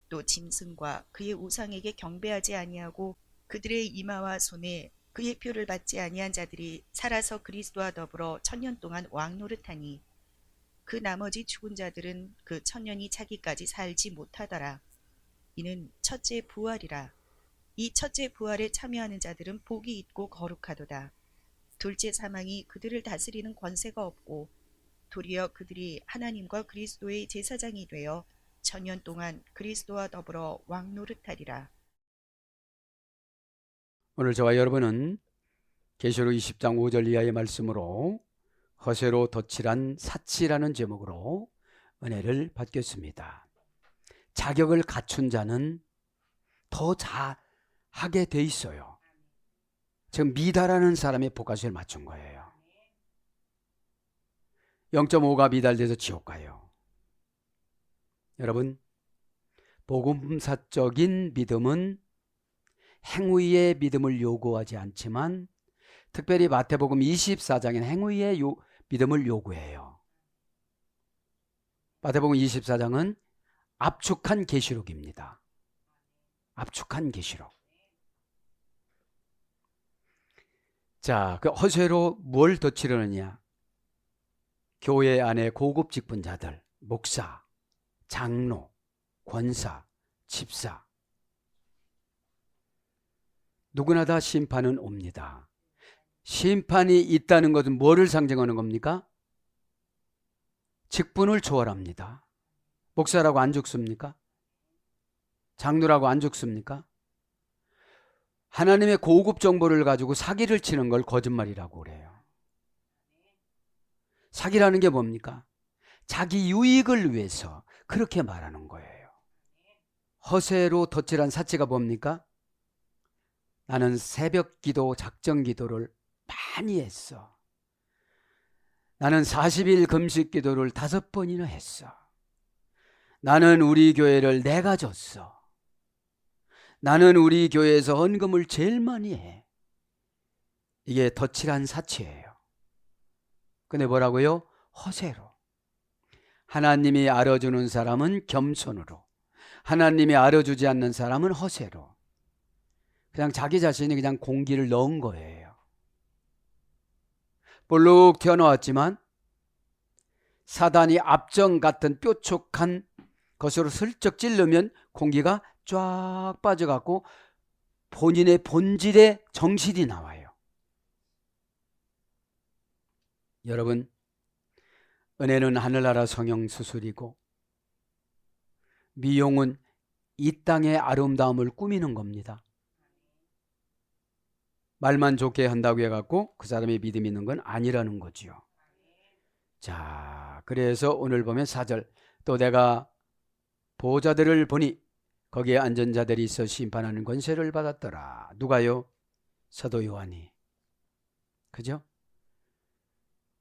또 짐승과 그의 우상에게 경배하지 아니하고 그들의 이마와 손에 그의 표를 받지 아니한 자들이 살아서 그리스도와 더불어 천년 동안 왕노릇하니 그 나머지 죽은 자들은 그 천년이 차기까지 살지 못하더라. 이는 첫째 부활이라. 이 첫째 부활에 참여하는 자들은 복이 있고 거룩하도다. 둘째 사망이 그들을 다스리는 권세가 없고 도리어 그들이 하나님과 그리스도의 제사장이 되어 천년 동안 그리스도와 더불어 왕노릇하리라. 오늘 저와 여러분은 계시록 20장 5절 이하의 말씀으로 허세로 덧칠한 사치라는 제목으로 은혜를 받겠습니다. 자격을 갖춘 자는 더 잘하게 돼 있어요. 지금 미달하는 사람의 복가시를 맞춘 거예요. 0.5가 미달돼서 지옥 가요. 여러분, 복음사적인 믿음은 행위의 믿음을 요구하지 않지만 특별히 마태복음 24장에는 행위의 믿음을 요구해요. 마태복음 24장은 압축한 계시록입니다. 압축한 계시록. 자, 그 허세로 뭘 덧치려느냐? 교회 안에 고급 직분자들, 목사, 장로, 권사, 집사, 누구나 다 심판은 옵니다. 심판이 있다는 것은 뭐를 상징하는 겁니까? 직분을 초월합니다. 목사라고 안 죽습니까? 장로라고 안 죽습니까? 하나님의 고급 정보를 가지고 사기를 치는 걸 거짓말이라고 그래요. 사기라는 게 뭡니까? 자기 유익을 위해서 그렇게 말하는 거예요. 허세로 덧칠한 사치가 뭡니까? 나는 새벽 기도, 작정 기도를 많이 했어. 나는 40일 금식 기도를 5번이나 했어. 나는 우리 교회를 내가 줬어. 나는 우리 교회에서 헌금을 제일 많이 해. 이게 덧칠한 사치예요. 근데 뭐라고요? 허세로. 하나님이 알아주는 사람은 겸손으로, 하나님이 알아주지 않는 사람은 허세로. 그냥 자기 자신이 그냥 공기를 넣은 거예요. 볼록 튀어나왔지만 사단이 압정 같은 뾰족한 것으로 슬쩍 찌르면 공기가 쫙 빠져갖고 본인의 본질의 정신이 나와요. 여러분, 은혜는 하늘나라 성형수술이고 미용은 이 땅의 아름다움을 꾸미는 겁니다. 말만 좋게 한다고 해갖고 그 사람의 믿음이 있는 건 아니라는 거지요. 자, 그래서 오늘 보면 4절, 또 내가 보호자들을 보니 거기에 앉은 자들이 있어 심판하는 권세를 받았더라. 누가요? 사도 요한이. 그죠?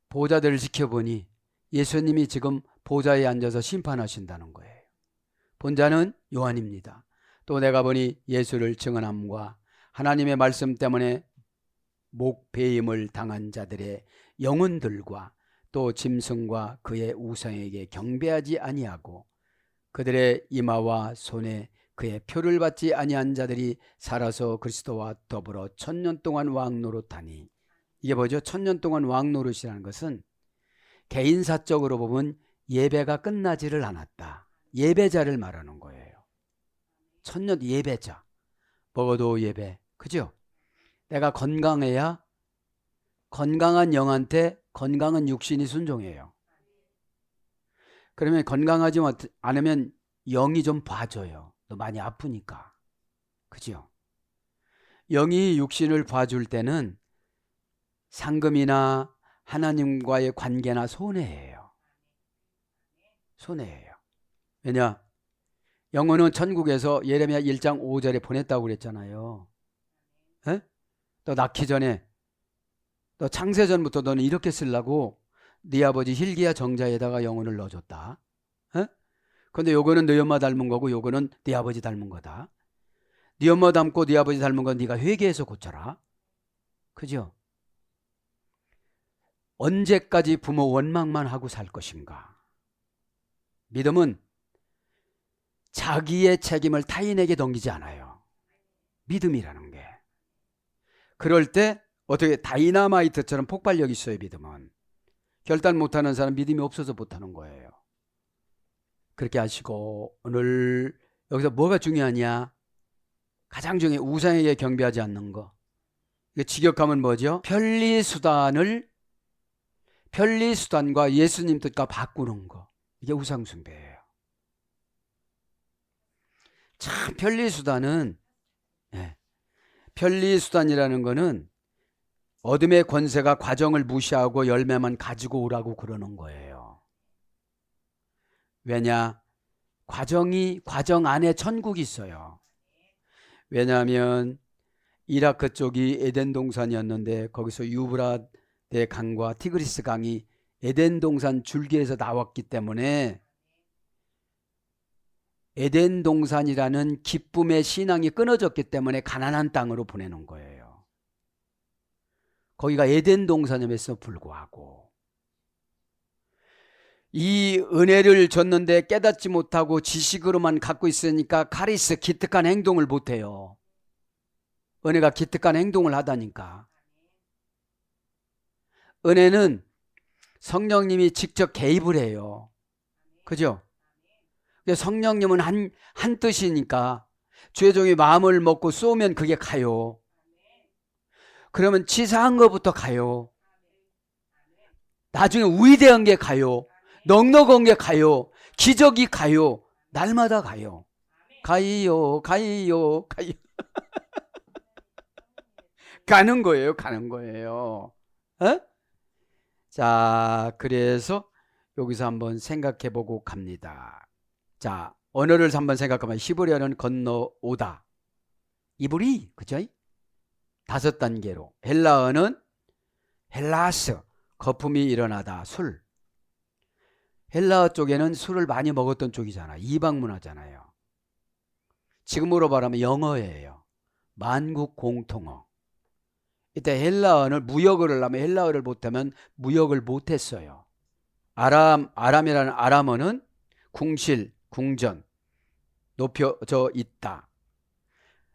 보호자들을 지켜보니 예수님이 지금 보좌에 앉아서 심판하신다는 거예요. 본자는 요한입니다. 또 내가 보니 예수를 증언함과 하나님의 말씀 때문에 목배임을 당한 자들의 영혼들과 또 짐승과 그의 우상에게 경배하지 아니하고 그들의 이마와 손에 그의 표를 받지 아니한 자들이 살아서 그리스도와 더불어 천년 동안 왕노릇하니. 이게 뭐죠? 천년 동안 왕노릇이라는 것은 개인사적으로 보면 예배가 끝나지를 않았다. 예배자를 말하는 거예요. 천년 예배자. 먹어도 예배. 그죠? 내가 건강해야 건강한 영한테 건강한 육신이 순종해요. 그러면 건강하지 않으면 영이 좀 봐줘요. 너 많이 아프니까. 그죠? 영이 육신을 봐줄 때는 상금이나 하나님과의 관계나 손해예요. 손해예요. 왜냐? 영혼은 천국에서 예레미야 1장 5절에 보냈다고 그랬잖아요. 에? 너 낳기 전에, 너 창세전부터 너는 이렇게 쓰려고 네 아버지 hil기야 정자에다가 영혼을 넣어줬다. 근데 요거는 네 엄마 닮은 거고 요거는 네 아버지 닮은 거다. 네 엄마 닮고 네 아버지 닮은 건 네가 회개해서 고쳐라. 그죠? 언제까지 부모 원망만 하고 살 것인가? 믿음은 자기의 책임을 타인에게 넘기지 않아요. 믿음이라는 게. 그럴 때 어떻게 다이나마이트처럼 폭발력이 있어요. 믿음은. 결단 못하는 사람 믿음이 없어서 못하는 거예요. 그렇게 하시고 오늘 여기서 뭐가 중요하냐? 가장 중요해 우상에게 경배하지 않는 거. 이게 직역하면 뭐죠? 편리수단과 예수님 뜻과 바꾸는 거. 이게 우상숭배예요. 참 편리수단은 편리수단이라는 거는 어둠의 권세가 과정을 무시하고 열매만 가지고 오라고 그러는 거예요. 왜냐? 과정 안에 천국이 있어요. 왜냐하면 이라크 쪽이 에덴 동산이었는데 거기서 유브라데 강과 티그리스 강이 에덴 동산 줄기에서 나왔기 때문에 에덴 동산이라는 기쁨의 신앙이 끊어졌기 때문에 가나안 땅으로 보내는 거예요. 거기가 에덴 동산임에도 불구하고 이 은혜를 줬는데 깨닫지 못하고 지식으로만 갖고 있으니까 카리스 기특한 행동을 못해요. 은혜가 기특한 행동을 하다니까. 은혜는 성령님이 직접 개입을 해요. 그죠? 성령님은 한 뜻이니까 죄종이 마음을 먹고 쏘면 그게 가요. 그러면 치사한 것부터 가요. 나중에 위대한 게 가요. 넉넉한 게 가요. 기적이 가요. 날마다 가요. 가요. 가는 거예요. 어? 자, 그래서 여기서 한번 생각해 보고 갑니다. 자, 언어를 한번 생각하면 히브리어는 건너오다. 이불이, 그죠? 5단계로. 헬라어는 헬라스, 거품이 일어나다, 술. 헬라어 쪽에는 술을 많이 먹었던 쪽이잖아. 이방 문화잖아요. 지금으로 말하면 영어예요. 만국 공통어. 이때 헬라어를 무역을 하려면 헬라어를 못하면 무역을 못했어요. 아람이라는 아람어는 궁실, 궁전, 높여져 있다.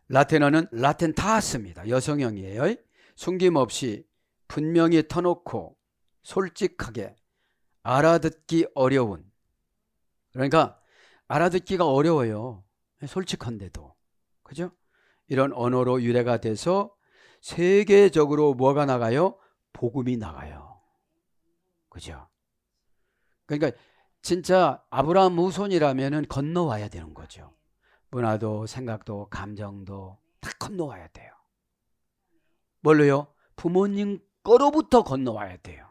라틴어는 라텐타스입니다. 여성형이에요. 숨김없이 분명히 터놓고 솔직하게 알아듣기 어려운. 그러니까 알아듣기가 어려워요. 솔직한데도. 그죠? 이런 언어로 유래가 돼서 세계적으로 뭐가 나가요? 복음이 나가요. 그죠? 그러니까 진짜 아브라함 후손이라면은 건너와야 되는 거죠. 문화도 생각도 감정도 다 건너와야 돼요. 뭘로요? 부모님 거로부터 건너와야 돼요.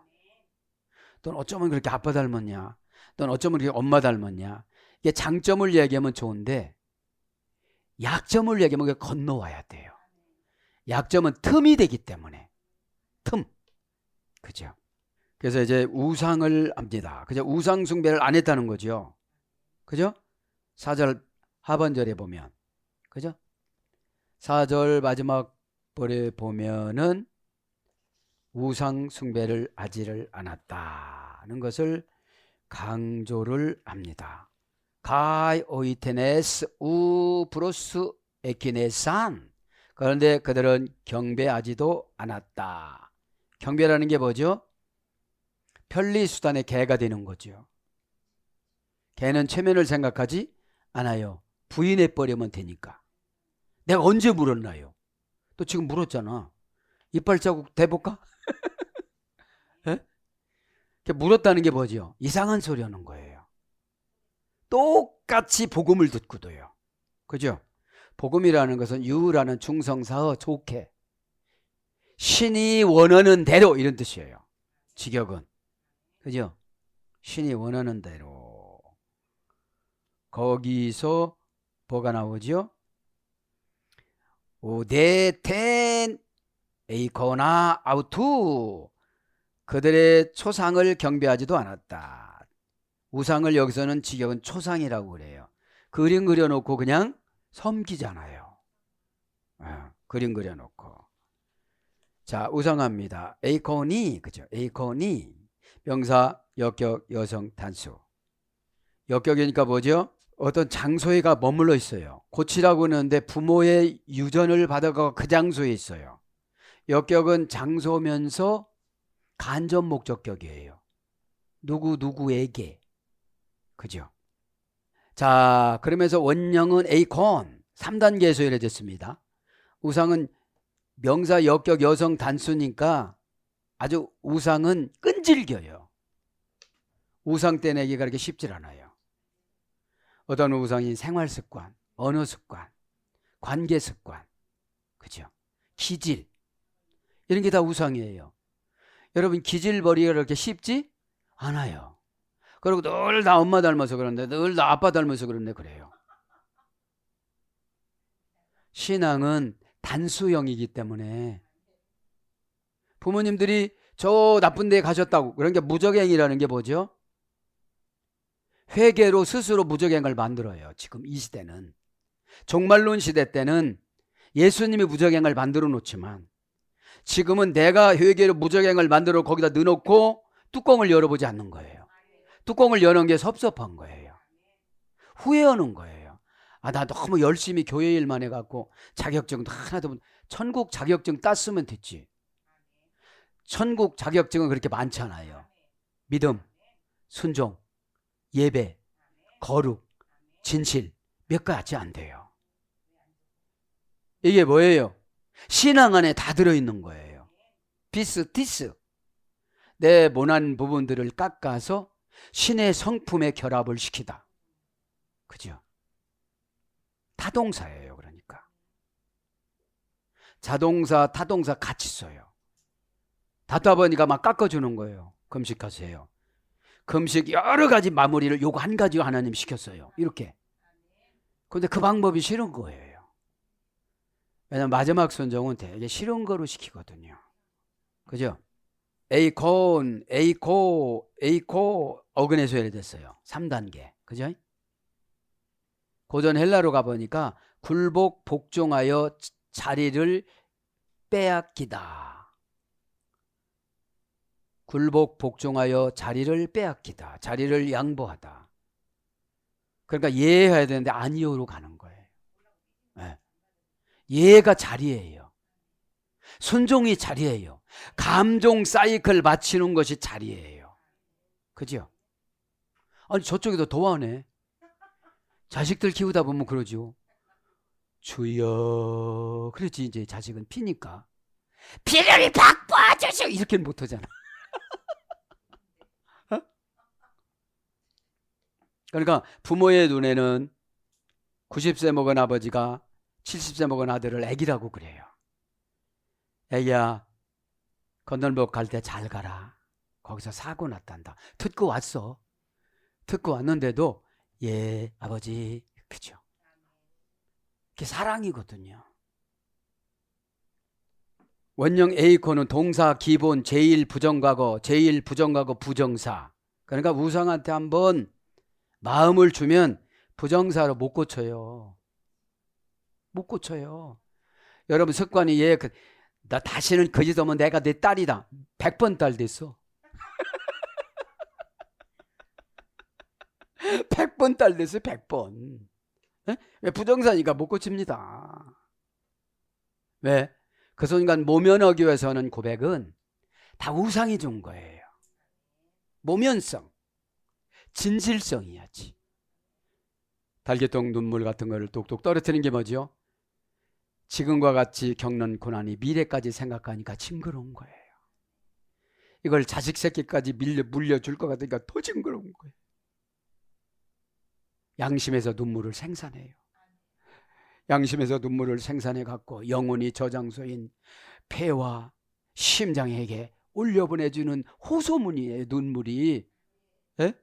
넌 어쩌면 그렇게 아빠 닮았냐? 넌 어쩌면 그렇게 엄마 닮았냐? 이게 장점을 얘기하면 좋은데 약점을 얘기하면 건너와야 돼요. 약점은 틈이 되기 때문에. 틈. 그죠? 그래서 이제 우상을 합니다. 그죠? 우상 숭배를 안 했다는 거죠. 그죠? 4절 하반절에 보면. 그죠? 4절 마지막 벌에 보면은 우상 숭배를 하지를 않았다는 것을 강조를 합니다. 가이 오이테네스 우 브로스 에키네산. 그런데 그들은 경배하지도 않았다. 경배라는 게 뭐죠? 편리수단의 개가 되는 거죠. 개는 체면을 생각하지 않아요. 부인해버리면 되니까. 내가 언제 물었나요? 또 지금 물었잖아. 이빨 자국 대볼까? 예? 물었다는 게 뭐죠? 이상한 소리 하는 거예요. 똑같이 복음을 듣고도요. 그죠? 복음이라는 것은 유라는 중성사어 좋게 신이 원하는 대로 이런 뜻이에요. 직역은. 그죠? 신이 원하는 대로. 거기서 뭐가 나오죠? 오데텐 에이코나 아우투. 그들의 초상을 경배하지도 않았다. 우상을 여기서는 직역은 초상이라고 그래요. 그림 그려놓고 그냥 섬기잖아요. 그림 그려놓고. 자, 우상합니다. 에이코니, 그죠? 에이코니. 명사, 역격, 여성, 단수. 역격이니까 뭐죠? 어떤 장소에가 머물러 있어요. 고치라고 하는데 부모의 유전을 받아가 그 장소에 있어요. 역격은 장소면서 간접 목적격이에요. 누구에게. 그죠? 자, 그러면서 원형은 에이콘 3단계에서 이루어졌습니다. 우상은 명사 역격 여성 단수니까 아주 우상은 끈질겨요. 우상 떼내기가 그렇게 쉽질 않아요. 어떤 우상이 생활 습관, 언어 습관, 관계 습관, 그죠? 기질, 이런 게 다 우상이에요. 여러분, 기질 버리기가 그렇게 쉽지 않아요. 그리고 늘 나 엄마 닮아서 그런데, 늘 나 아빠 닮아서 그런데 그래요. 신앙은 단수형이기 때문에 부모님들이 저 나쁜 데 가셨다고, 그런 게 무적행이라는 게 뭐죠? 회개로 스스로 무적행을 만들어요. 지금 이 시대는. 종말론 시대 때는 예수님이 무적행을 만들어 놓지만 지금은 내가 회개로 무적행을 만들어 거기다 넣어놓고 뚜껑을 열어보지 않는 거예요. 뚜껑을 여는 게 섭섭한 거예요. 후회하는 거예요. 아, 나 너무 열심히 교회 일만 해갖고 자격증도 하나도, 천국 자격증 땄으면 됐지. 천국 자격증은 그렇게 많잖아요. 믿음, 순종, 예배, 거룩, 진실, 몇 가지 안 돼요. 이게 뭐예요? 신앙 안에 다 들어있는 거예요. 비스티스. 내 모난 부분들을 깎아서 신의 성품에 결합을 시키다. 그죠? 타동사예요. 그러니까 자동사, 타동사 같이 써요. 답답하니까 막 깎아주는 거예요. 금식하세요. 금식 여러 가지 마무리를 요거 한 가지 하나님 시켰어요. 이렇게. 근데 그 방법이 싫은 거예요. 왜냐면 마지막 순종은 되게 싫은 거로 시키거든요. 그죠? 에이콘, 에이코 어근에서 예래됐어요. 3단계. 그죠? 고전 헬라로 가보니까 굴복 복종하여 자리를 빼앗기다. 굴복 복종하여 자리를 빼앗기다. 자리를 양보하다. 그러니까 예해야 되는데 아니요로 가는 거예요. 네. 예가 자리예요. 순종이 자리예요. 감정 사이클 맞추는 것이 자리예요. 그죠? 아니, 저쪽에도 도와네. 자식들 키우다 보면 그러죠. 주여. 그렇지, 이제 자식은 피니까. 피를 바꿔주시오. 이렇게는 못하잖아. 어? 그러니까 부모의 눈에는 90세 먹은 아버지가 70세 먹은 아들을 애기라고 그래요. 애기야, 건널목 갈 때 잘 가라. 거기서 사고 났단다. 듣고 왔어. 듣고 왔는데도 예, 아버지. 그죠? 그게 사랑이거든요. 원형 에이코는 동사 기본 제1 부정과거, 제1 부정과거 부정사. 그러니까 우상한테 한번 마음을 주면 부정사로 못 고쳐요. 못 고쳐요. 여러분 습관이 나 다시는 거짓 하면 내가 내 딸이다. 100번 딸 됐어. 100번 딸 됐어. 100번. 왜? 부정사니까 못 고칩니다. 왜? 그 순간 모면하기 위해서 하는 고백은 다 우상이 준 거예요. 모면성, 진실성이야지. 달개통 눈물 같은 거를 뚝뚝 떨어뜨리는 게 뭐죠? 지금과 같이 겪는 고난이 미래까지 생각하니까 징그러운 거예요. 이걸 자식 새끼까지 물려줄 것 같으니까 더 징그러운 거예요. 양심에서 눈물을 생산해요. 양심에서 눈물을 생산해 갖고 영혼이 저장소인 폐와 심장에게 올려보내주는 호소문이에요. 눈물이. 에?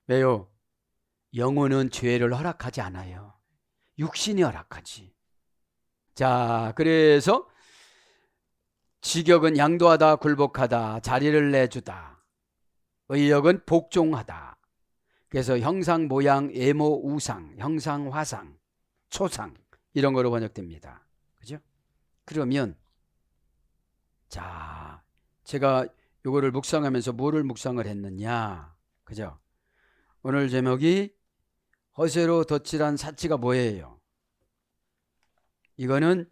왜요? 영혼은 죄를 허락하지 않아요. 육신이 허락하지. 자, 그래서 직역은 양도하다, 굴복하다, 자리를 내주다. 의역은 복종하다. 그래서 형상, 모양, 예모, 우상, 형상, 화상, 초상 이런 거로 번역됩니다. 그죠? 그러면 자, 제가 요거를 묵상하면서 뭐를 묵상을 했느냐? 그죠? 오늘 제목이 허세로 덧칠한 사치가 뭐예요? 이거는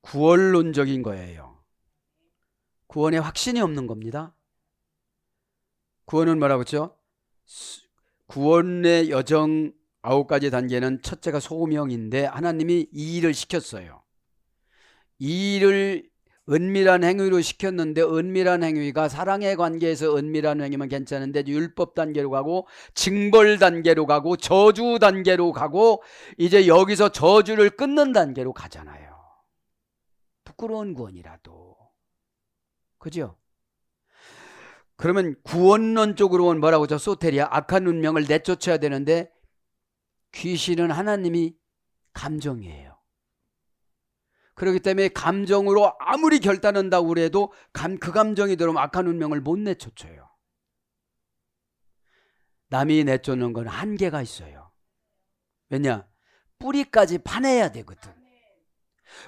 구원론적인 거예요. 구원에 확신이 없는 겁니다. 구원은 뭐라고 했죠? 구원의 여정 9가지 단계는 첫째가 소명인데 하나님이 이 일을 시켰어요. 이 일을 은밀한 행위로 시켰는데 은밀한 행위가 사랑의 관계에서 은밀한 행위면 괜찮은데 율법 단계로 가고 징벌 단계로 가고 저주 단계로 가고 이제 여기서 저주를 끊는 단계로 가잖아요. 부끄러운 구원이라도. 그죠? 그러면 구원론적으로는 뭐라고 하죠? 소테리아, 악한 운명을 내쫓아야 되는데 귀신은 하나님이 감정이에요. 그렇기 때문에 감정으로 아무리 결단한다고 해도 그 감정이 들어오면 악한 운명을 못 내쫓아요. 남이 내쫓는 건 한계가 있어요. 왜냐? 뿌리까지 파내야 되거든.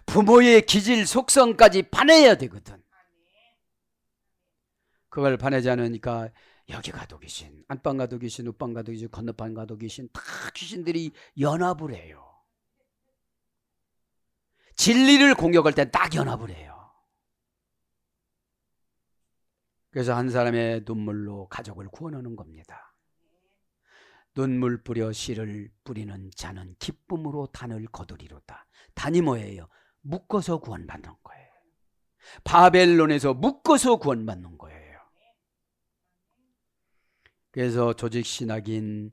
부모의 기질 속성까지 파내야 되거든. 그걸 파내지 않으니까 여기 가도 귀신, 안방 가도 귀신, 웃방 가도 귀신, 건너방 가도 귀신, 다 귀신들이 연합을 해요. 진리를 공격할 때 딱 연합을 해요. 그래서 한 사람의 눈물로 가족을 구원하는 겁니다. 눈물 뿌려 씨를 뿌리는 자는 기쁨으로 단을 거두리로다. 단이 뭐예요? 묶어서 구원받는 거예요. 바벨론에서 묶어서 구원받는 거예요. 그래서 조직신학인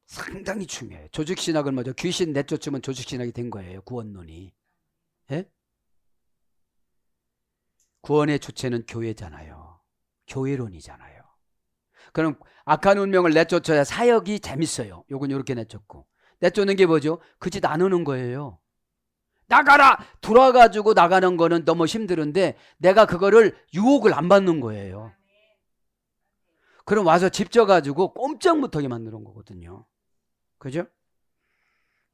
상당히 중요해요. 조직신학은 뭐죠? 귀신 내쫓으면 조직신학이 된 거예요. 구원론이. 예? 구원의 주체는 교회잖아요. 교회론이잖아요. 그럼 악한 운명을 내쫓아야 사역이 재밌어요. 요건 이렇게 내쫓고. 내쫓는 게 뭐죠? 그 짓 안 하는 거예요. 나가라! 돌아가지고 나가는 거는 너무 힘들은데 내가 그거를 유혹을 안 받는 거예요. 그럼 와서 집 져가지고 꼼짝 못하게 만드는 거거든요. 그죠?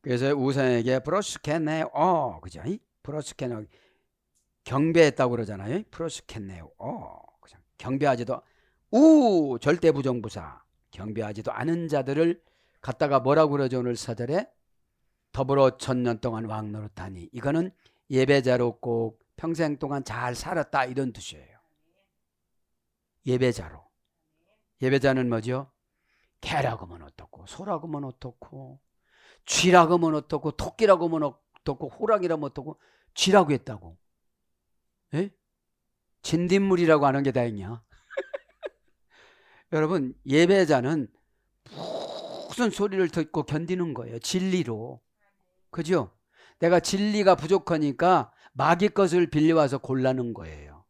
그래서 우상에게 프로스케네오, 그죠? 프로스케네오, 경배했다고 그러잖아요. 프로스케네오, 그죠? 경배하지도, 절대 부정부사, 경배하지도 않은 자들을 갖다가 뭐라고 그러죠? 오늘 사절에 더불어 1000년 동안 왕 노릇하니, 이거는 예배자로 꼭 평생 동안 잘 살았다 이런 뜻이에요. 예배자로. 예배자는 뭐죠? 개라고 하면 어떻고, 소라고 하면 어떻고, 쥐라고 하면 어떻고, 토끼라고 하면 어떻고, 호랑이라고 하면 어떻고, 쥐라고 했다고. 예? 진딧물이라고 하는 게 다행이야. 여러분, 예배자는 무슨 소리를 듣고 견디는 거예요. 진리로. 그죠? 내가 진리가 부족하니까 마귀 것을 빌려와서 골라는 거예요.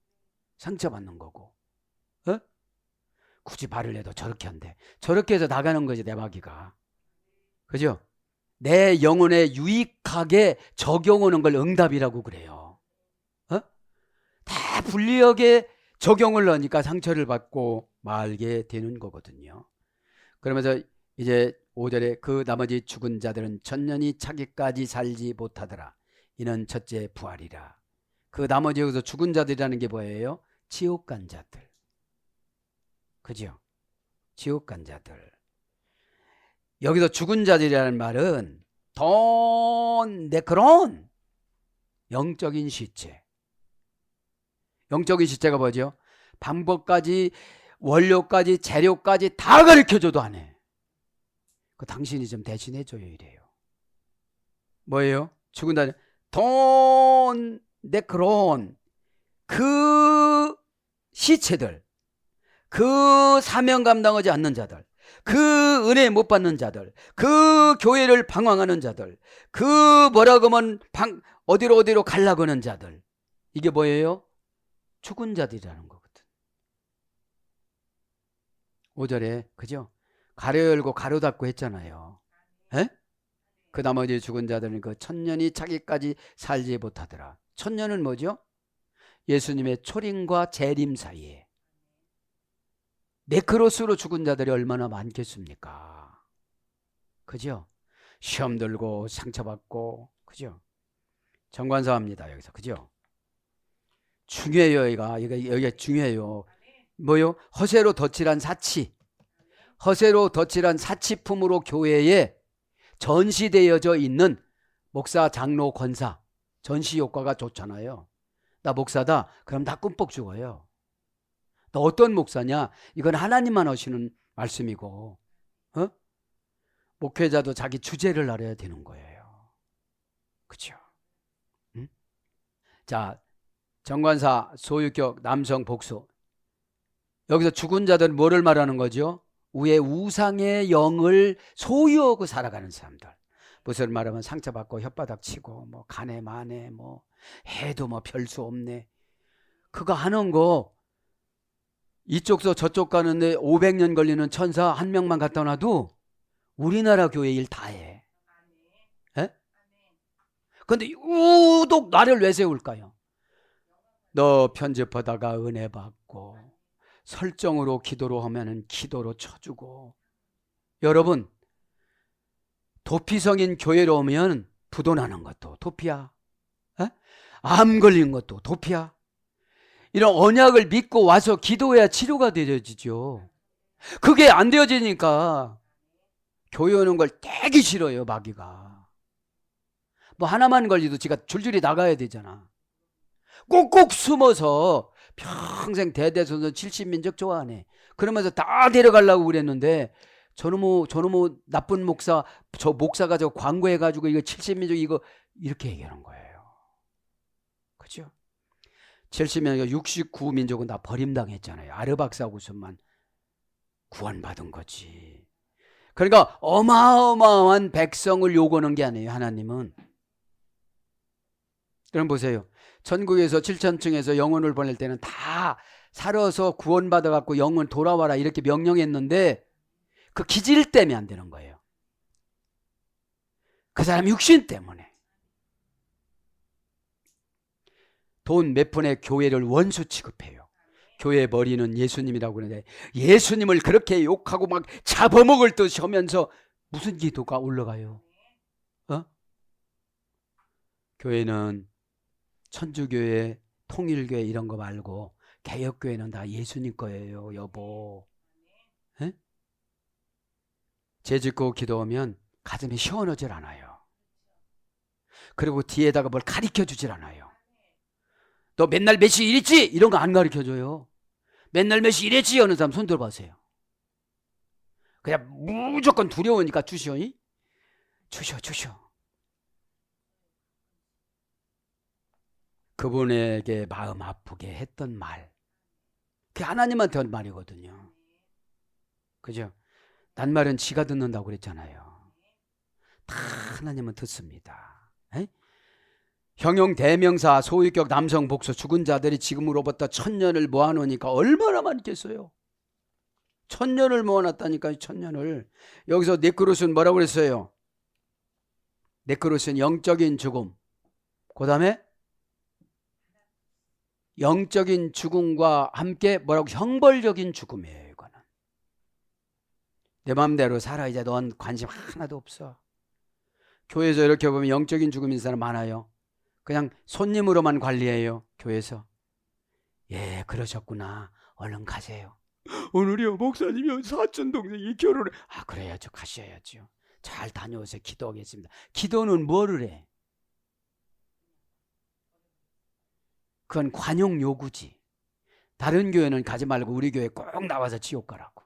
상처받는 거고. 어? 굳이 말을 해도 저렇게 한대. 저렇게 해서 나가는 거지, 내 마귀가. 그죠? 내 영혼에 유익하게 적용하는 걸 응답이라고 그래요. 다 불리하게 적용을 하니까 상처를 받고 말게 되는 거거든요. 그러면서 이제 5절에 그 나머지 죽은 자들은 천년이 차기까지 살지 못하더라. 이는 첫째 부활이라. 그 나머지 여기서 죽은 자들이라는 게 뭐예요? 지옥 간 자들. 그죠? 지옥 간 자들. 여기서 죽은 자들이라는 말은 돈 네크론, 영적인 시체. 영적인 시체가 뭐죠? 방법까지, 원료까지, 재료까지 다 가르쳐줘도 안 해. 그 당신이 좀 대신해줘요 이래요. 뭐예요? 죽은 자들. 돈 네크론, 그 시체들, 그 사명 감당하지 않는 자들, 그 은혜 못 받는 자들, 그 교회를 방황하는 자들, 그 뭐라고 하면 어디로 가려고 하는 자들. 이게 뭐예요? 죽은 자들이라는 거거든. 5절에 그죠? 가로 열고 가로 닫고 했잖아요. 에? 그 나머지 죽은 자들은 그 천년이 차기까지 살지 못하더라. 천년은 뭐죠? 예수님의 초림과 재림 사이에. 네크로스로 죽은 자들이 얼마나 많겠습니까? 그죠? 시험 들고 상처받고, 그죠? 정관사합니다 여기서. 그죠? 중요해요. 여기가 중요해요. 뭐요? 허세로 덧칠한 사치. 허세로 덧칠한 사치품으로 교회에 전시되어져 있는 목사, 장로, 권사 전시 효과가 좋잖아요. 나 목사다. 그럼 다 꿈뻑 죽어요. 너 어떤 목사냐? 이건 하나님만 하시는 말씀이고, 목회자도 자기 주제를 알아야 되는 거예요. 그렇죠? 응? 자, 정관사, 소유격, 남성, 복수. 여기서 죽은 자들은 뭐를 말하는 거죠? 위에 우상의 영을 소유하고 살아가는 사람들. 무슨 말하면 상처받고 혓바닥 치고 뭐 간에 만에 뭐 해도 뭐 별 수 없네. 그거 하는 거 이쪽서 저쪽 가는데 500년 걸리는 천사 한 명만 갖다 놔도 우리나라 교회 일 다 해. 에? 근데 유독 나를 왜 세울까요? 너 편집하다가 은혜 받고 설정으로 기도로 하면은 기도로 쳐주고. 여러분, 도피성인 교회로 오면 부도 나는 것도 도피야. 에? 암 걸린 것도 도피야. 이런 언약을 믿고 와서 기도해야 치료가 되어지죠. 그게 안 되어지니까 교회 오는 걸 되게 싫어요, 마귀가. 뭐 하나만 걸리도 지가 줄줄이 나가야 되잖아. 꼭꼭 숨어서 평생 대대손손 70민족 좋아하네. 그러면서 다 데려가려고 그랬는데 저놈의 나쁜 목사, 저 목사가 저 광고해가지고 이거 70민족 이거 이렇게 얘기하는 거예요. 그죠? 70민족 69민족은 다 버림당했잖아요. 아르박사구스만 구원받은 거지. 그러니까 어마어마한 백성을 요구하는 게 아니에요, 하나님은. 그럼 보세요. 천국에서 7천층에서 영혼을 보낼 때는 다 살아서 구원받아갖고 영혼 돌아와라 이렇게 명령했는데 그 기질 때문에 안 되는 거예요. 그 사람 육신 때문에. 돈 몇 푼에 교회를 원수 취급해요. 교회 머리는 예수님이라고 그러는데 예수님을 그렇게 욕하고 막 잡아먹을 듯이 하면서 무슨 기도가 올라가요? 교회는 천주교회, 통일교회 이런 거 말고 개혁교회는 다 예수님 거예요, 여보. 에? 죄 짓고 기도하면 가슴이 시원하질 않아요. 그리고 뒤에다가 뭘 가르쳐 주질 않아요. 너 맨날 몇 시 이랬지? 이런 거 안 가르쳐 줘요. 맨날 몇 시 이랬지? 하는 사람 손 들어보세요. 그냥 무조건 두려우니까 주셔. 주셔. 그분에게 마음 아프게 했던 말, 그게 하나님한테 한 말이거든요. 그죠? 낱말은 지가 듣는다고 그랬잖아요. 다 하나님은 듣습니다. 에? 형용 대명사, 소유격, 남성, 복수, 죽은 자들이 지금으로부터 1000년을 모아놓으니까 얼마나 많겠어요? 1000년을 모아놨다니까요. 1000년을. 여기서 네크로스는 뭐라고 그랬어요? 네크로스는 영적인 죽음, 그 다음에 영적인 죽음과 함께 뭐라고? 형벌적인 죽음이에요. 이거는 내 마음대로 살아. 이제 넌 관심 하나도 없어. 교회에서 이렇게 보면 영적인 죽음인 사람 많아요. 그냥 손님으로만 관리해요, 교회에서. 예, 그러셨구나. 얼른 가세요. 오늘이요, 목사님이 사촌 동생이 결혼을. 아, 그래야죠. 가셔야죠. 잘 다녀오세요. 기도하겠습니다. 기도는 뭐를 해? 그건 관용 요구지. 다른 교회는 가지 말고 우리 교회 꼭 나와서 지옥 가라고.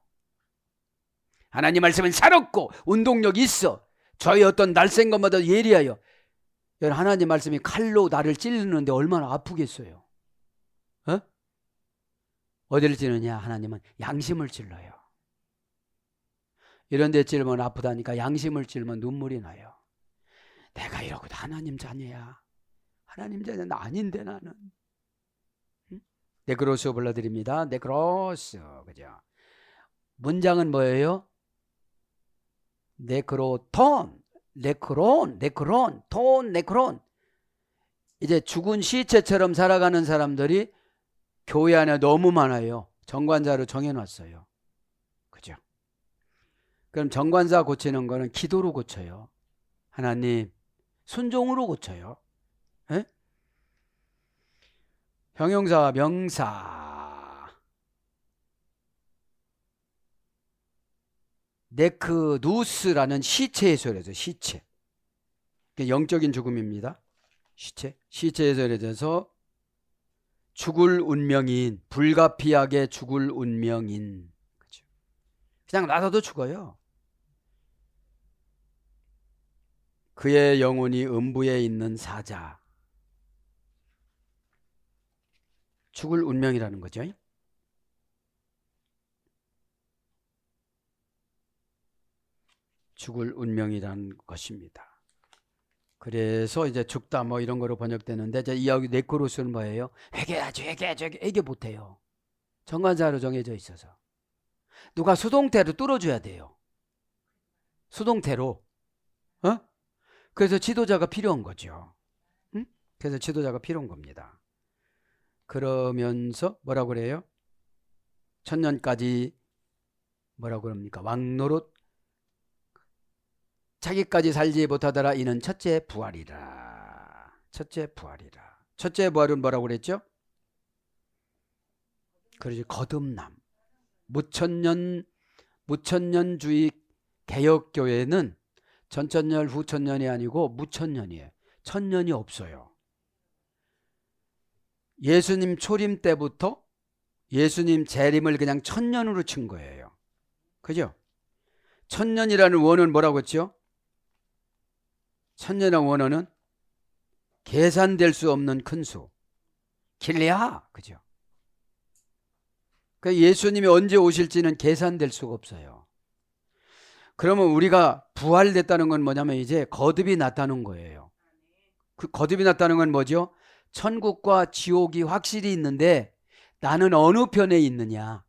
하나님 말씀은 살았고 운동력 있어. 저희 어떤 날쌘 것마다 예리하여. 여러분, 하나님 말씀이 칼로 나를 찌르는데 얼마나 아프겠어요. 어디를 찌르냐? 하나님은 양심을 찔러요. 이런 데 찌르면 아프다니까 양심을 찔르면 눈물이 나요. 내가 이러고도 하나님 자녀야. 하나님 자녀는 아닌데 나는. 네크로스 불러드립니다. 네크로스. 그죠? 문장은 뭐예요? 네크로톤, 네크론, 톤, 네크론. 이제 죽은 시체처럼 살아가는 사람들이 교회 안에 너무 많아요. 정관자로 정해놨어요. 그죠? 그럼 정관사 고치는 거는 기도로 고쳐요. 하나님, 순종으로 고쳐요. 에? 형용사, 명사. 네크누스라는 시체에서 그래서 시체. 영적인 죽음입니다. 시체에서 그래서 죽을 운명인, 불가피하게 죽을 운명인. 그렇죠? 그냥 놔둬도 죽어요. 그의 영혼이 음부에 있는 사자. 죽을 운명이라는 거죠. 죽을 운명이라는 것입니다. 그래서 이제 죽다 뭐 이런 거로 번역되는데, 이제 이 여기 네크로스는 뭐예요? 회개하죠, 회개하죠, 회개 못해요. 정관사로 정해져 있어서. 누가 수동태로 뚫어줘야 돼요. 수동태로. 그래서 지도자가 필요한 거죠. 응? 그래서 지도자가 필요한 겁니다. 그러면서 뭐라고 그래요? 천년까지 뭐라고 그럽니까? 왕노릇 자기까지 살지 못하더라. 이는 첫째 부활이라. 첫째 부활이라. 첫째 부활은 뭐라고 그랬죠? 그러지, 거듭남. 무천년주의 개혁교회는 전천년 후천년이 아니고 무천년이에요. 천년이 없어요. 예수님 초림 때부터 예수님 재림을 그냥 천년으로 친 거예요. 그죠? 천년이라는 원어는 뭐라고 했죠? 천년이라는 원어는 계산될 수 없는 큰 수. 길레아. 그죠? 그러니까 예수님이 언제 오실지는 계산될 수가 없어요. 그러면 우리가 부활됐다는 건 뭐냐면 이제 거듭이 났다는 거예요. 그 거듭이 났다는 건 뭐죠? 천국과 지옥이 확실히 있는데 나는 어느 편에 있느냐.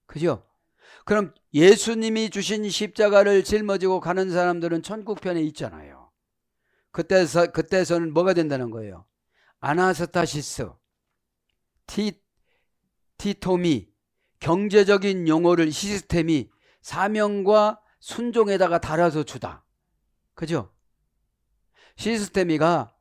그죠? 그럼 예수님이 주신 십자가를 짊어지고 가는 사람들은 천국 편에 있잖아요. 그때서는 뭐가 된다는 거예요? 아나스타시스, 티토미, 경제적인 용어를 시스템이 사명과 순종에다가 달아서 주다. 그죠? 시스템이가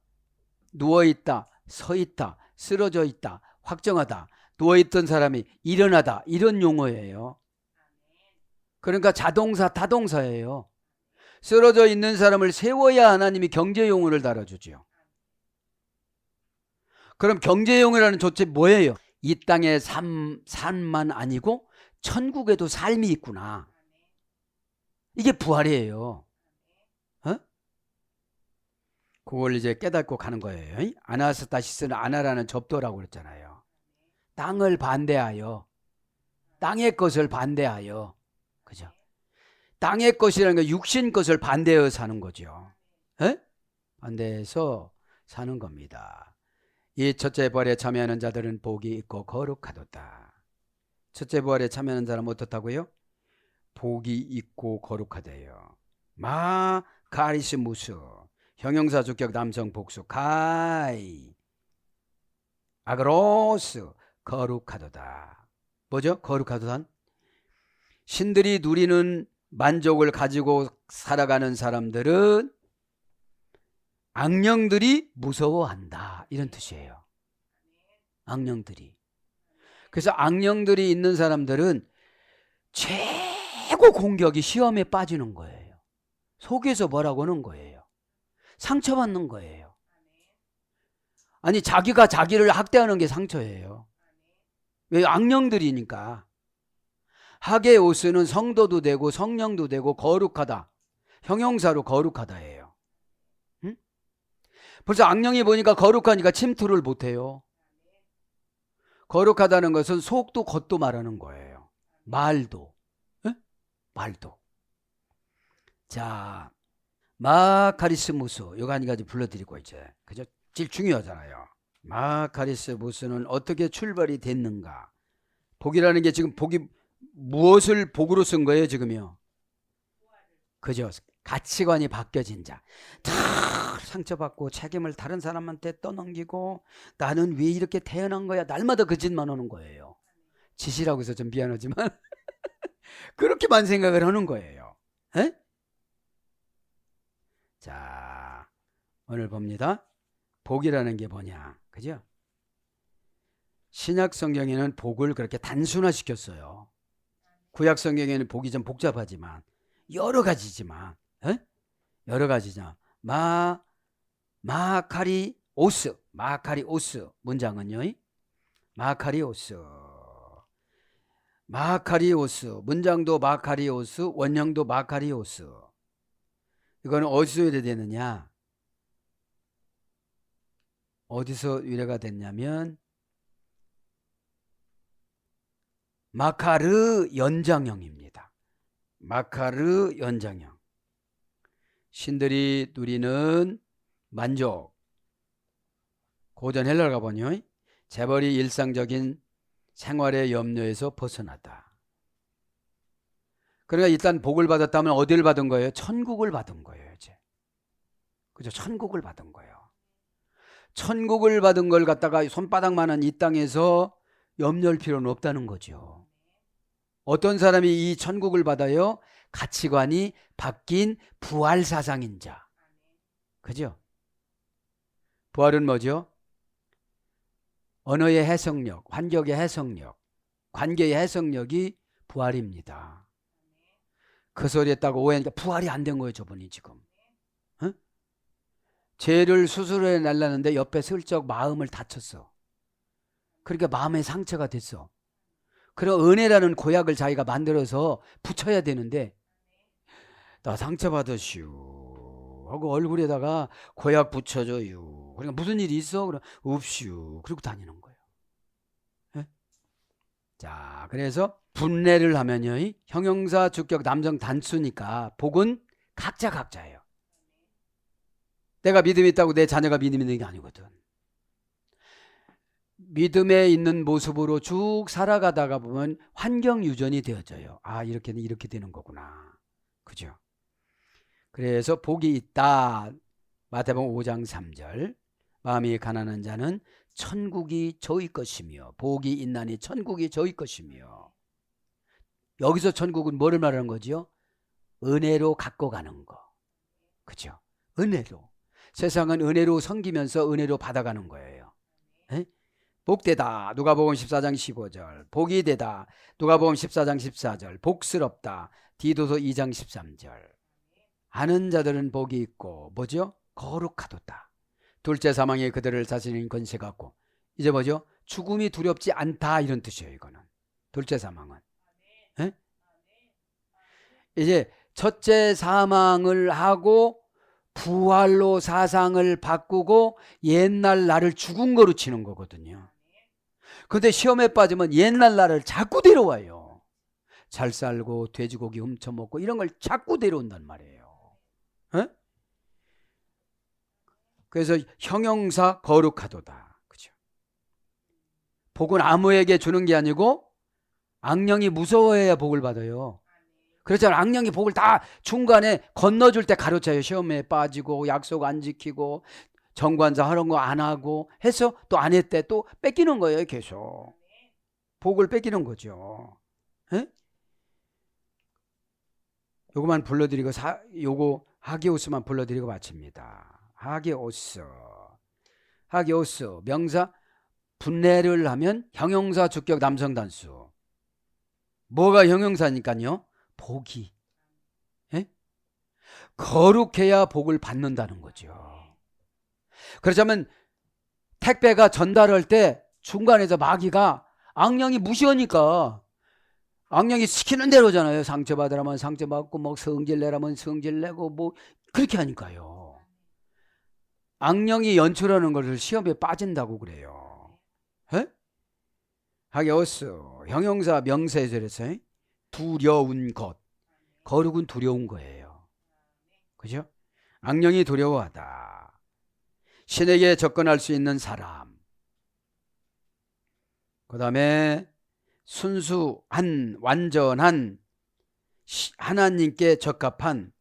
누워있다, 서있다, 쓰러져 있다, 확정하다, 누워있던 사람이 일어나다, 이런 용어예요. 그러니까 자동사, 타동사예요. 쓰러져 있는 사람을 세워야 하나님이 경제용어를 달아주죠. 그럼 경제용어라는 조체 뭐예요? 이 땅의 삶만 아니고 천국에도 삶이 있구나. 이게 부활이에요. 그걸 이제 깨닫고 가는 거예요. 아나스타시스는 아나라는 접도라고 그랬잖아요. 땅을 반대하여, 땅의 것을 반대하여, 그죠? 땅의 것이라는 건 육신 것을 반대하여 사는 거죠. 반대해서 사는 겁니다. 이 첫째 부활에 참여하는 자들은 복이 있고 거룩하도다. 첫째 부활에 참여하는 사람은 어떻다고요? 복이 있고 거룩하대요. 카리스무스, 형용사 주격 남성 복수, 카이, 아그로스, 거룩하도다. 뭐죠? 거룩하도단? 신들이 누리는 만족을 가지고 살아가는 사람들은 악령들이 무서워한다, 이런 뜻이에요. 악령들이. 그래서 악령들이 있는 사람들은 최고 공격이 시험에 빠지는 거예요. 속에서 뭐라고 하는 거예요? 상처받는 거예요. 아니, 자기가 자기를 학대하는 게 상처예요. 왜? 악령들이니까. 하게오스는 성도도 되고 성령도 되고 거룩하다. 형용사로 거룩하다예요. 응? 벌써 악령이 보니까 거룩하니까 침투를 못해요. 거룩하다는 것은 속도 겉도 말하는 거예요. 말도. 말도. 자, 마카리스무스, 요거 한 가지 불러드리고 이제, 그죠? 제일 중요하잖아요. 마카리스무스는 어떻게 출발이 됐는가? 복이라는 게 지금 복이 무엇을 복으로 쓴 거예요, 지금요? 그죠? 가치관이 바뀌어진 자. 다 상처받고 책임을 다른 사람한테 떠넘기고 나는 왜 이렇게 태어난 거야? 날마다 그 짓만 하는 거예요. 짓이라고 해서 좀 미안하지만 그렇게만 생각을 하는 거예요. 에? 자, 오늘 봅니다. 복이라는 게 뭐냐, 그죠? 신약 성경에는 복을 그렇게 단순화시켰어요. 구약 성경에는 복이 좀 복잡하지만 여러 가지지만, 에? 여러 가지잖아. 마카리오스 문장은요. 마카리오스 문장도 마카리오스, 원형도 마카리오스. 이거는 어디서 유래되느냐? 어디서 유래가 됐냐면 마카르 연장형입니다. 마카르 연장형. 신들이 누리는 만족. 고전 헬라를 가보니 재벌이 일상적인 생활의 염려에서 벗어나다. 그러니까 일단 복을 받았다면 어디를 받은 거예요? 천국을 받은 거예요, 이제. 그죠? 천국을 받은 거예요. 천국을 받은 걸 갖다가 손바닥만한 이 땅에서 염려할 필요는 없다는 거죠. 어떤 사람이 이 천국을 받아요? 가치관이 바뀐 부활 사상인 자. 그죠? 부활은 뭐죠? 언어의 해석력, 환경의 해석력, 관계의 해석력이 부활입니다. 그 소리 했다고 오해하니까 부활이 안 된 거예요, 저분이 지금. 어? 죄를 수술해 날라는데 옆에 슬쩍 마음을 다쳤어. 그러니까 마음의 상처가 됐어. 그런 은혜라는 고약을 자기가 만들어서 붙여야 되는데 나 상처받았슈 하고 얼굴에다가 고약 붙여줘요. 그러니까 무슨 일이 있어? 그럼 없슈. 그러고 다니는 거예요. 네? 자, 그래서 분례를 하면요, 형용사 주격 남성 단수니까 복은 각자예요. 내가 믿음이 있다고 내 자녀가 믿음이 있는 게 아니거든. 믿음에 있는 모습으로 쭉 살아가다가 보면 환경 유전이 되어져요. 아, 이렇게 되는 거구나. 그죠? 그래서 복이 있다. 마태복음 5장 3절. 마음이 가난한 자는 천국이 저의 것이며 복이 있나니 천국이 저의 것이며. 여기서 천국은 뭐를 말하는 거죠? 은혜로 갖고 가는 거. 그죠? 은혜로. 세상은 은혜로 섬기면서 은혜로 받아가는 거예요. 에? 복되다. 누가복음 14장 15절. 복이 되다. 누가복음 14장 14절. 복스럽다. 디도서 2장 13절. 아는 자들은 복이 있고 뭐죠? 거룩하도다. 둘째 사망이 그들을 다스리는 권세 갖고. 이제 뭐죠? 죽음이 두렵지 않다, 이런 뜻이에요. 이거는 둘째 사망은. 에? 이제 첫째 사망을 하고 부활로 사상을 바꾸고 옛날 나를 죽은 거로 치는 거거든요. 근데 시험에 빠지면 옛날 나를 자꾸 데려와요. 잘 살고 돼지고기 훔쳐먹고 이런 걸 자꾸 데려온단 말이에요. 에? 그래서 형용사 거룩하도다. 그죠? 복은 아무에게 주는 게 아니고 악령이 무서워해야 복을 받아요. 그렇잖아요. 악령이 복을 다 중간에 건너줄 때 가로차요. 시험에 빠지고 약속 안 지키고 정관자 하는 거 안 하고 해서 또 안 했대 또 뺏기는 거예요. 계속 복을 뺏기는 거죠. 에? 요거만 불러드리고 요거 하기오스만 불러드리고 마칩니다. 하기오스 명사 분례를 하면 형용사 주격 남성 단수. 뭐가 형용사니까요? 복이. 에? 거룩해야 복을 받는다는 거죠. 그렇다면 택배가 전달할 때 중간에서 마귀가 악령이 무시하니까 악령이 시키는 대로잖아요. 상처받으라면 상처받고 뭐 성질 내라면 성질 내고 뭐 그렇게 하니까요. 악령이 연출하는 것을 시험에 빠진다고 그래요. 에? 하기오스 형용사 명사절에서 두려운 것. 거룩은 두려운 거예요. 그죠? 악령이 두려워하다. 신에게 접근할 수 있는 사람. 그 다음에 순수한, 완전한, 하나님께 적합한.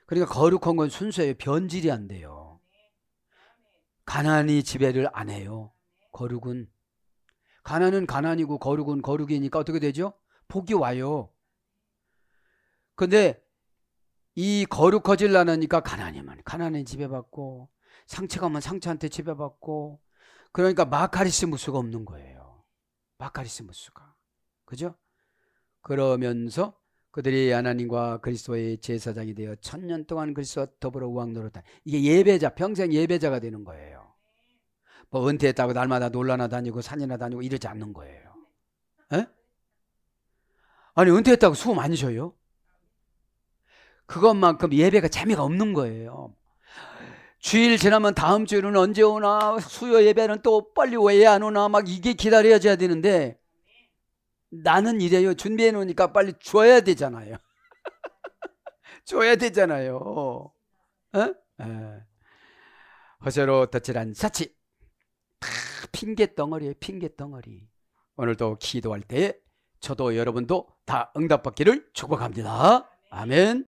그러니까 거룩한 건 순수해요. 변질이 안 돼요. 가난이 지배를 안 해요. 거룩은. 가난은 가난이고 거룩은 거룩이니까 어떻게 되죠? 복이 와요. 근데 이 거룩하지려니까 가난이면 가난에 지배받고 상처가 오면 상처한테 지배받고 그러니까 마카리스무스가 없는 거예요. 마카리스무스가. 그죠? 그러면서 그들이 하나님과 그리스도의 제사장이 되어 1000년 동안 그리스도와 더불어 우왕노릇한, 이게 예배자, 평생 예배자가 되는 거예요. 뭐 은퇴했다고 날마다 놀러나 다니고 산이나 다니고 이러지 않는 거예요. 에? 아니 은퇴했다고 수고 많이 쉬어요? 그것만큼 예배가 재미가 없는 거예요. 주일 지나면 다음 주일은 언제 오나, 수요 예배는 또 빨리 왜 안 오나, 막 이게 기다려져야 되는데 나는 이래요. 준비해 놓으니까 빨리 줘야 되잖아요. 줘야 되잖아요. 에? 에. 허세로 덧칠한 사치, 다 핑계덩어리예요. 핑계덩어리. 오늘도 기도할 때 저도 여러분도 다 응답받기를 축복합니다. 아멘.